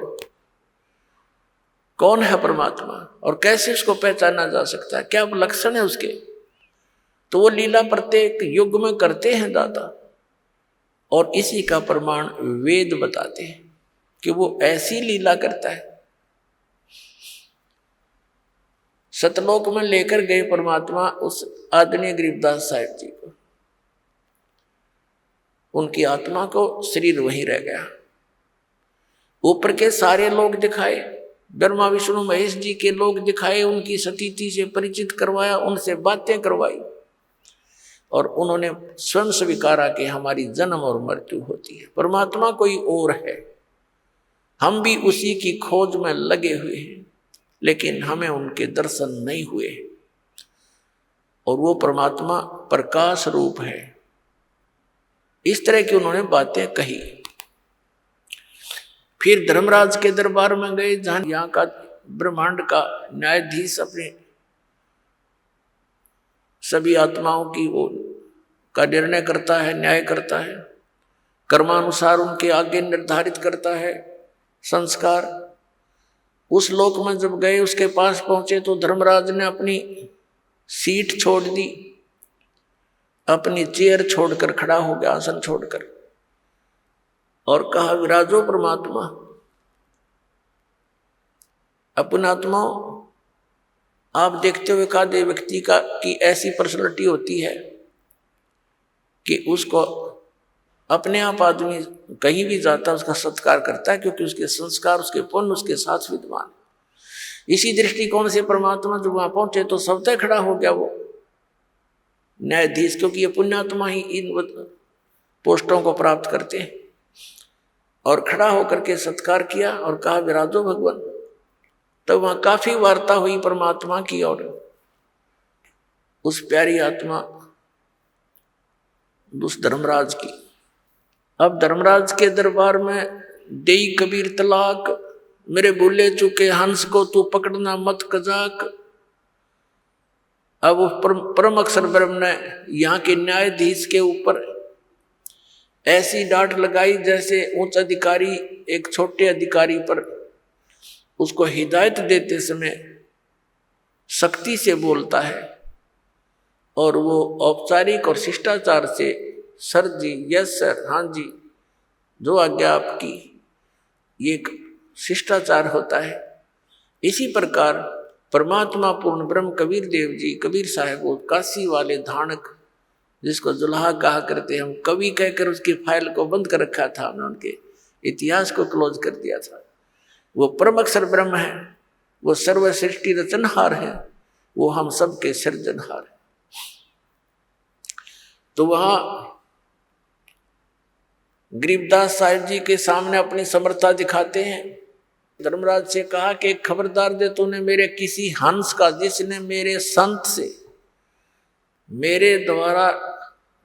कौन है परमात्मा और कैसे उसको पहचाना जा सकता है, क्या लक्षण है उसके। तो वो लीला प्रत्येक युग में करते हैं दाता, और इसी का प्रमाण वेद बताते हैं कि वो ऐसी लीला करता है। सतलोक में लेकर गए परमात्मा उस आदरणीय गरीबदास साहिब जी को, उनकी आत्मा को शरीर वहीं रह गया। ऊपर के सारे लोग दिखाए, ब्रह्मा विष्णु महेश जी के लोग दिखाए, उनकी सतीति से परिचित करवाया, उनसे बातें करवाई, और उन्होंने स्वयं स्वीकारा कि हमारी जन्म और मृत्यु होती है, परमात्मा कोई और है, हम भी उसी की खोज में लगे हुए हैं, लेकिन हमें उनके दर्शन नहीं हुए, और वो परमात्मा प्रकाश रूप है। इस तरह की उन्होंने बातें कही। फिर धर्मराज के दरबार में गए, जहां यहाँ का ब्रह्मांड का न्यायाधीश अपने सभी आत्माओं की वो का निर्णय करता है, न्याय करता है, कर्मानुसार उनके आगे निर्धारित करता है संस्कार। उस लोक में जब गए, उसके पास पहुंचे तो धर्मराज ने अपनी सीट छोड़ दी, अपनी चेयर छोड़कर खड़ा हो गया, आसन छोड़कर, और कहा विराजो परमात्मा। अपने आत्माओं, आप देखते हुए कहा दे व्यक्ति का की ऐसी पर्सनैलिटी होती है कि उसको अपने आप आदमी कहीं भी जाता है उसका सत्कार करता है, क्योंकि उसके संस्कार, उसके पुण्य उसके साथ विद्यमान। इसी दृष्टिकोण से परमात्मा जब वहां पहुंचे तो स्वतः खड़ा हो गया वो न्यायाधीश, क्योंकि ये पुण्यात्मा ही इन पोस्टों को प्राप्त करते हैं, और खड़ा होकर के सत्कार किया और कहा विराजो भगवान। तब वहां काफी वार्ता हुई परमात्मा की और उस प्यारी आत्मा उस धर्मराज की। अब धर्मराज के दरबार में देई कबीर तलाक, मेरे भूले चुके हंस को तू पकड़ना मत कजाक। अब परम अक्षर ब्रह्म ने यहाँ के न्यायाधीश के ऊपर ऐसी डांट लगाई जैसे उच्च अधिकारी एक छोटे अधिकारी पर उसको हिदायत देते समय सख्ती से बोलता है, और वो औपचारिक और शिष्टाचार से सर जी, यस सर, हाँ जी, जो आज्ञा आपकी, ये एक शिष्टाचार होता है। इसी प्रकार परमात्मा पूर्ण ब्रह्म कबीर देव जी, कबीर साहब वो काशी वाले धानक, जिसको जुल्हा कहा करते, हम कवि कहकर उसकी फाइल को बंद कर रखा था, हमने उनके इतिहास को क्लोज कर दिया था। वो परम अक्षर ब्रह्म है, वो सर्व सृष्टि रचनहार है, वो हम सब के सृजनहार है। तो वहां गरीबदास साहिब जी के सामने अपनी समर्था दिखाते हैं। धर्मराज से कहा कि खबरदार दे, तूने मेरे किसी हंस का, जिसने मेरे संत से, मेरे द्वारा,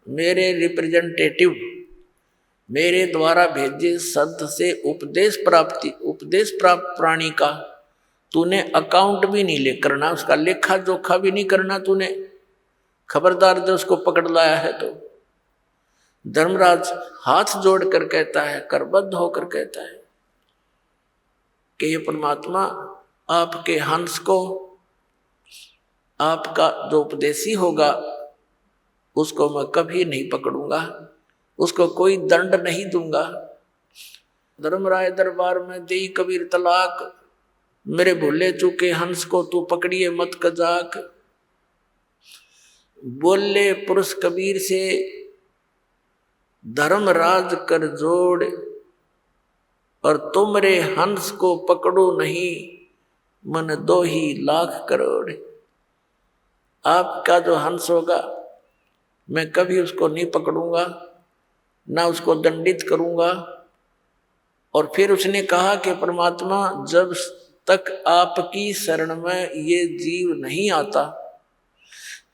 मेरे रिप्रेजेंटेटिव, मेरे द्वारा भेजे संत से उपदेश प्राप्त प्राणी का तूने अकाउंट भी नहीं ले करना, उसका लेखा जोखा भी नहीं करना तूने। खबरदार जो उसको पकड़ लाया है तो। धर्मराज हाथ जोड़कर कहता है, करबद्ध होकर कहता है कि ये परमात्मा, आपके हंस को, आपका जो उपदेशी होगा उसको मैं कभी नहीं पकड़ूंगा, उसको कोई दंड नहीं दूंगा। धर्मराय दरबार में देई कबीर तलाक, मेरे भूले चूके हंस को तू पकड़िए मत कजाक। बोले पुरुष कबीर से धर्मराज कर जोड़, और तुमरे हंस को पकड़ो नहीं मन 2 ही लाख करोड़। आपका जो हंस होगा मैं कभी उसको नहीं पकड़ूंगा, ना उसको दंडित करूंगा। और फिर उसने कहा कि परमात्मा, जब तक आपकी शरण में ये जीव नहीं आता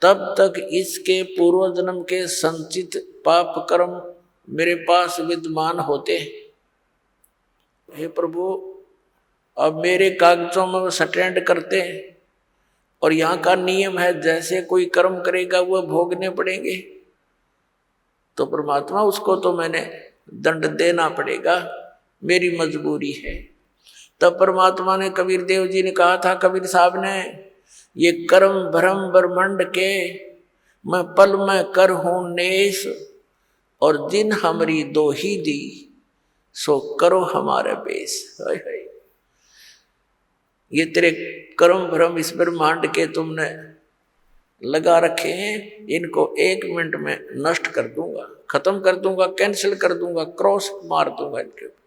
तब तक इसके पूर्व जन्म के संचित पाप कर्म मेरे पास विद्यमान होते हैं। हे प्रभु, अब मेरे कागजों में वो स्टैंड करते हैं, और यहाँ का नियम है जैसे कोई कर्म करेगा वह भोगने पड़ेंगे, तो परमात्मा उसको तो मैंने दंड देना पड़ेगा, मेरी मजबूरी है। तब परमात्मा ने कबीर देव जी ने कहा था, कबीर साहब ने, ये कर्म भ्रम ब्रह्मंड के मैं पल में कर हूं नेस, और जिन हमरी दो ही दी सो करो हमारे बेस। ये तेरे कर्म भ्रम इस ब्रह्मांड के तुमने लगा रखे हैं, इनको 1 मिनट में नष्ट कर दूंगा, खत्म कर दूंगा, कैंसिल कर दूंगा, क्रॉस मार दूंगा इनके ऊपर।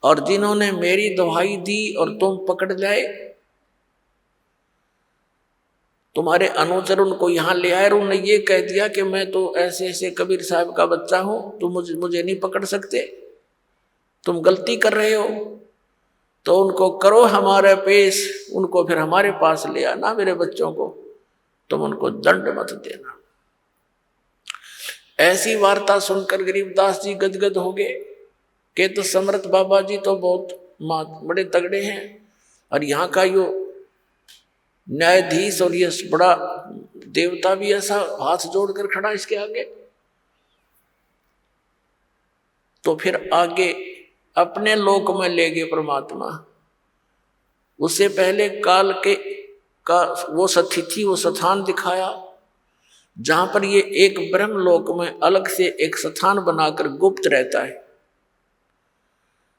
और जिन्होंने मेरी दुहाई दी और तुम पकड़ जाए, तुम्हारे अनुचर उनको यहां ले आए और उन्होंने ये कह दिया कि मैं तो ऐसे ऐसे कबीर साहब का बच्चा हूं, तुम मुझे नहीं पकड़ सकते, तुम गलती कर रहे हो, तो उनको करो हमारे पेश, उनको फिर हमारे पास ले आना, मेरे बच्चों को, तुम उनको दंड मत देना। ऐसी वार्ता सुनकर गरीबदास जी गदगद हो गए कि तो समर्थ बाबा जी तो बहुत बड़े तगड़े हैं, और यहाँ का यो न्यायाधीश और ये बड़ा देवता भी ऐसा हाथ जोड़कर खड़ा इसके आगे। तो फिर आगे अपने लोक में ले गए परमात्मा। उससे पहले काल के का वो सतिथि, वो स्थान दिखाया जहां पर ये एक ब्रह्म लोक में अलग से एक स्थान बनाकर गुप्त रहता है,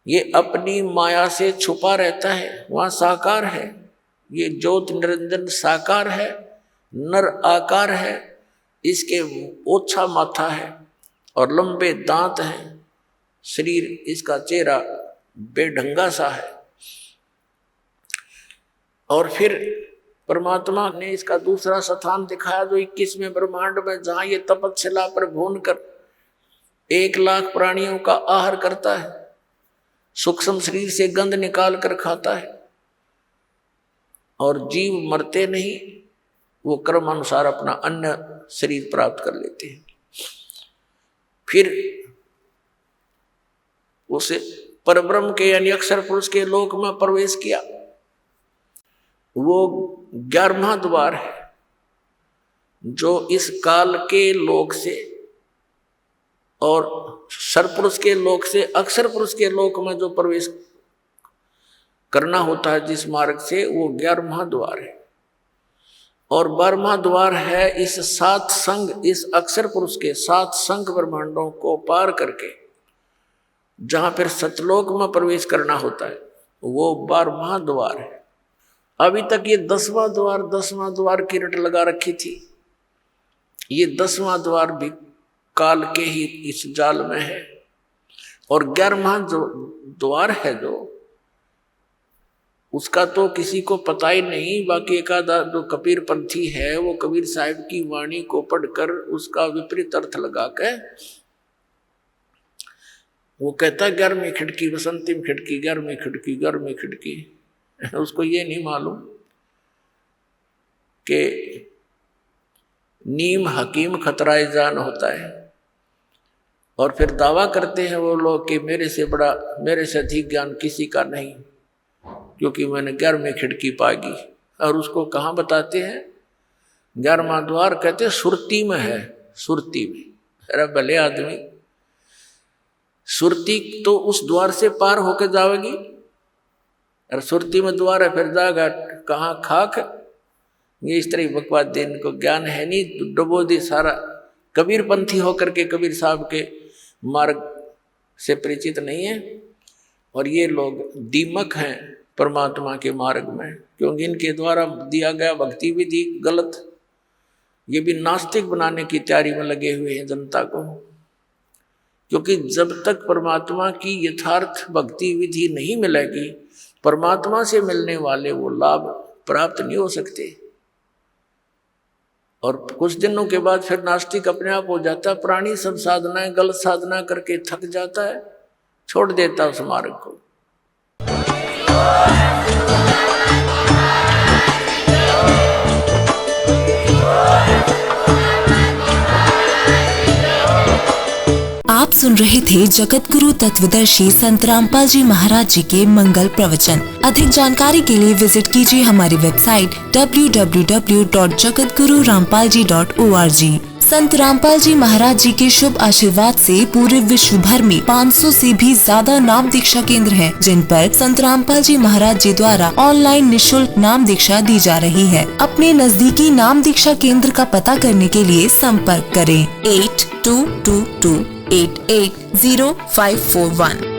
ये अपनी माया से छुपा रहता है, वहां साकार है, ये ज्योत निरंजन साकार है, नर आकार है, इसके ओछा माथा है और लंबे दांत हैं, शरीर इसका चेहरा बेढंगा सा है। और फिर परमात्मा ने इसका दूसरा स्थान दिखाया जो 21वें ब्रह्मांड में, जहां ये तपस्या पर भून कर 1 लाख प्राणियों का आहार करता है, सूक्ष्म शरीर से गंध निकाल कर खाता है, और जीव मरते नहीं, वो कर्म अनुसार अपना अन्य शरीर प्राप्त कर लेते हैं। फिर उसे परब्रह्म के यानी अक्षर पुरुष के लोक में प्रवेश किया। वो 11वां द्वार है जो इस काल के लोक से और सरपुरुष के लोक से अक्षर पुरुष के लोक में जो प्रवेश करना होता है जिस मार्ग से, वो 11वां द्वार है। और 12वां द्वार है इस 7 संघ, इस अक्षर पुरुष के 7 संघ ब्रह्मांडों को पार करके जहां फिर सतलोक में प्रवेश करना होता है, वो 12वां द्वार है। अभी तक ये 10वां द्वार की रट लगा रखी थी। ये 10वां द्वार भी काल के ही इस जाल में है। और 11वां जो द्वार है जो उसका तो किसी को पता ही नहीं। बाकी एक आधा जो कबीर पंथी है वो कबीर साहिब की वाणी को पढ़कर उसका विपरीत अर्थ लगा के वो कहता 11वीं खिड़की, बसंतीम खिड़की, 11वीं खिड़की, 11वीं खिड़की। उसको ये नहीं मालूम कि नीम हकीम खतराए जान होता है। और फिर दावा करते हैं वो लोग कि मेरे से बड़ा, मेरे से अधिक ज्ञान किसी का नहीं, क्योंकि मैंने 11वीं खिड़की पागी। और उसको कहाँ बताते हैं? 11वां द्वार कहते सुरती में है, सुरती में। अरे भले आदमी, सुरती तो उस द्वार से पार होकर जाएगी, और सुरती में द्वार है, फिर जाएगा कहाँ खाक। ये इस तरह बकवास दे, इनको ज्ञान है नहीं, डुबो दी सारा। कबीर पंथी होकर के कबीर साहब के मार्ग से परिचित नहीं है। और ये लोग दीमक हैं परमात्मा के मार्ग में, क्योंकि इनके द्वारा दिया गया भक्ति विधि गलत। ये भी नास्तिक बनाने की तैयारी में लगे हुए हैं जनता को, क्योंकि जब तक परमात्मा की यथार्थ भक्ति विधि नहीं मिलेगी, परमात्मा से मिलने वाले वो लाभ प्राप्त नहीं हो सकते। और कुछ दिनों के बाद फिर नास्तिक अपने आप हो जाता है। प्राणी सब साधनाएं गलत साधना करके थक जाता है, छोड़ देता उस मार्ग को। आप सुन रहे थे जगत गुरु तत्वदर्शी संत रामपाल जी महाराज जी के मंगल प्रवचन। अधिक जानकारी के लिए विजिट कीजिए हमारी वेबसाइट www.jagatgururampalji.org। संत रामपाल जी महाराज जी के शुभ आशीर्वाद से पूरे विश्व भर में 500 से भी ज्यादा नाम दीक्षा केंद्र हैं, जिन पर संत रामपाल जी महाराज जी द्वारा ऑनलाइन निशुल्क नाम दीक्षा दी जा रही है। अपने नजदीकी नाम दीक्षा केंद्र का पता करने के लिए संपर्क करें 8222880541।